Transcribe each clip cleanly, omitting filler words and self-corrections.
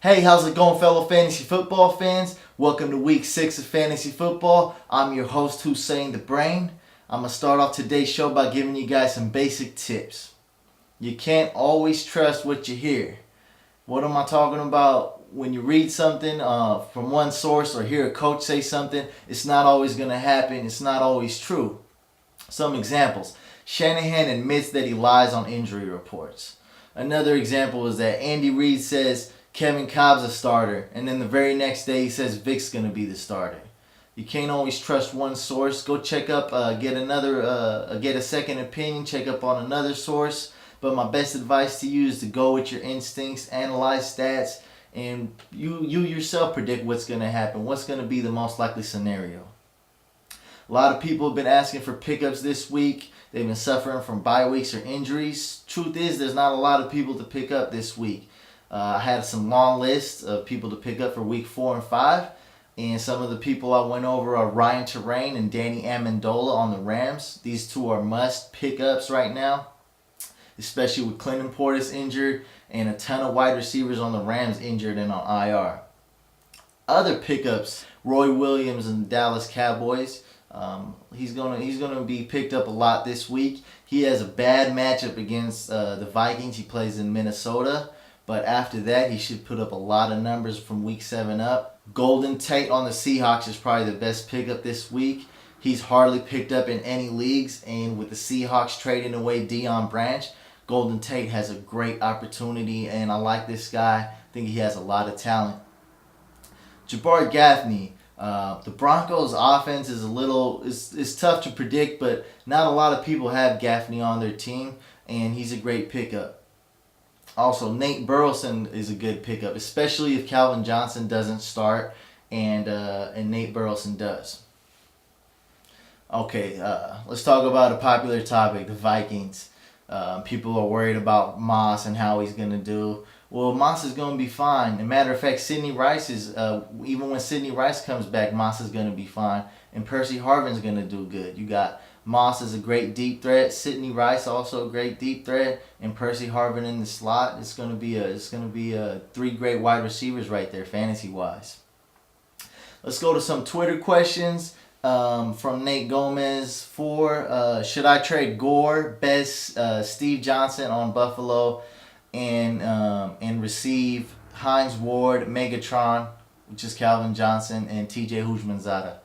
Hey, how's it going, fellow fantasy football fans? Welcome to week 6 of fantasy football. I'm your host, Huseyin the Brain. I'm going to start off today's show by giving you guys some basic tips. You can't always trust what you hear. What am I talking about? When you read something from one source or hear a coach say something, it's not always going to happen. It's not always true. Some examples. Shanahan admits that he lies on injury reports. Another example is that Andy Reid says Kevin Cobb's a starter, and then the very next day he says Vic's going to be the starter. You can't always trust one source. Go check up, get a second opinion, check up on another source. But my best advice to you is to go with your instincts, analyze stats, and you yourself predict what's going to happen, what's going to be the most likely scenario. A lot of people have been asking for pickups this week. They've been suffering from bye weeks or injuries. Truth is, there's not a lot of people to pick up this week. I had some long lists of people to pick up for week 4 and 5. And some of the people I went over are Ryan Torain and Danny Amendola on the Rams. These two are must pickups right now, especially with Clinton Portis injured and a ton of wide receivers on the Rams injured and on IR. Other pickups, Roy Williams and the Dallas Cowboys. He's gonna be picked up a lot this week. He has a bad matchup against the Vikings. He plays in Minnesota. But after that, he should put up a lot of numbers from week 7 up. Golden Tate on the Seahawks is probably the best pickup this week. He's hardly picked up in any leagues. And with the Seahawks trading away Deion Branch, Golden Tate has a great opportunity. And I like this guy. I think he has a lot of talent. Jabar Gaffney. The Broncos' offense is it's tough to predict, but not a lot of people have Gaffney on their team. And he's a great pickup. Also, Nate Burleson is a good pickup, especially if Calvin Johnson doesn't start and Nate Burleson does. Okay, let's talk about a popular topic, the Vikings. People are worried about Moss and how he's going to do. Well, Moss is going to be fine. As a matter of fact, Sidney Rice is, even when Sidney Rice comes back, Moss is going to be fine. And Percy Harvin's going to do good. You got Moss is a great deep threat. Sidney Rice also a great deep threat, and Percy Harvin in the slot. It's going to be 3 great wide receivers right there, fantasy wise. Let's go to some Twitter questions from Nate Gomez. Should I trade Gore, Best, Steve Johnson on Buffalo, and receive Hines Ward, Megatron, which is Calvin Johnson, and T.J. Houshmandzadeh?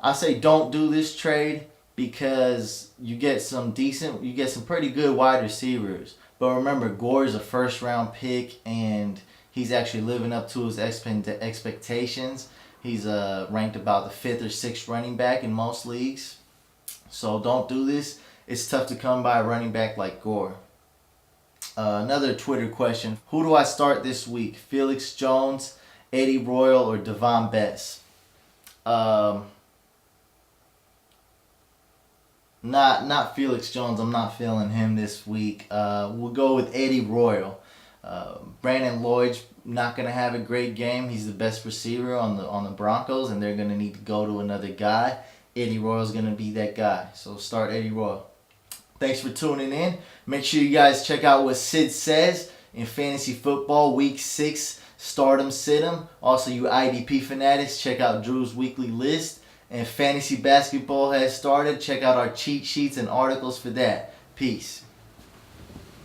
I say don't do this trade, because you get some pretty good wide receivers. But remember, Gore is a first-round pick, and he's actually living up to his expectations. He's ranked about the 5th or 6th running back in most leagues. So don't do this. It's tough to come by a running back like Gore. Another Twitter question. Who do I start this week? Felix Jones, Eddie Royal, or Devon Bess? Not Felix Jones. I'm not feeling him this week. We'll go with Eddie Royal. Brandon Lloyd's not going to have a great game. He's the best receiver on the Broncos, and they're going to need to go to another guy. Eddie Royal's going to be that guy. So start Eddie Royal. Thanks for tuning in. Make sure you guys check out what Sid says in fantasy football week 6. Start 'em, sit 'em. Also, you IDP fanatics, check out Drew's weekly list. And fantasy basketball has started. Check out our cheat sheets and articles for that. Peace.